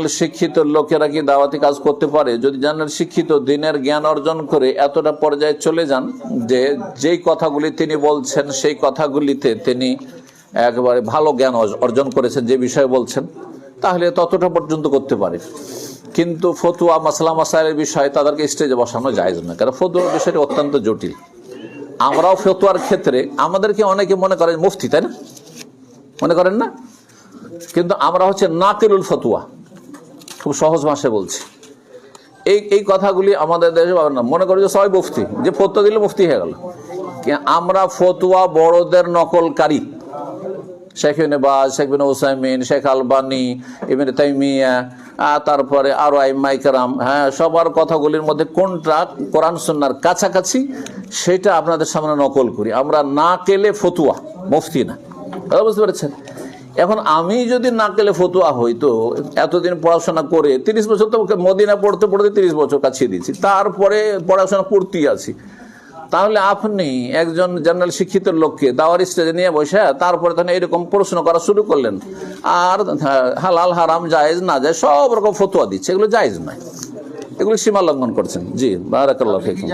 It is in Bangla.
শিক্ষিত লোকেরা কি দাওয়াতি কাজ করতে পারে? যদি জানেন শিক্ষিত দিনের জ্ঞান অর্জন করে এতটা পর্যায়ে চলে যান যে যেই কথাগুলি তিনি বলছেন সেই কথাগুলিতে তিনি একেবারে ভালো জ্ঞান অর্জন করেছেন, যে বিষয়ে বলছেন, তাহলে ততটা পর্যন্ত করতে পারে। কিন্তু ফতুয়া মাসলা মাসাইলের বিষয়ে তাদেরকে স্টেজে বসানো জায়েজ না, কারণ ফতুয়ার বিষয়টি অত্যন্ত জটিল। আমরাও ফতুয়ার ক্ষেত্রে আমাদেরকে অনেকে মনে করেন মুফতি, তাই না? মনে করেন না? কিন্তু আমরা হচ্ছে নাকিলুল ফতুয়া, খুব সহজ ভাষায় বলছি। এই কথাগুলি আমাদের দেশে পাবেন না। মনে করি যে সবাই মুফতি, যে ফতুয়া দিলে মুফতি হয়ে গেল। আমরা ফতুয়া বড়দের নকলকারী, শেখ ইবনে বাজ, শেখ বিন উসাইমিন, শেখ আলবানী, ইবনে তাইমিয়া, তারপরে আরো আইম্মায়ে কেরাম, সবার কথাগুলির মধ্যে কোনটা কোরআন সুন্নাহর কাছাকাছি সেটা আপনাদের সামনে নকল করি। আমরা নাকেলে ফতুয়া, মুফতি না। বুঝতে পেরেছেন? এখন আমি যদি নাকেলে ফতুয়া হই, তো এতদিন পড়াশোনা করে 30 বছর তো মদিনা পড়তে পড়তে 30 বছর কাছিয়ে দিয়েছি, তারপরে পড়াশোনা করতেই আছি। তাহলে আপনি একজন জেনারেল শিক্ষিত লোককে দাওয়ার স্টেজে নিয়ে বসে তারপরে তখন এরকম প্রশ্ন করা শুরু করলেন, আর হালাল হারাম জায়েজ না জায়েজ সব রকম ফতুয়া দিচ্ছে, এগুলো জায়েজ নয়, এগুলো সীমা লঙ্ঘন করছেন। জি, বারাকাল্লাহু ফিকুম।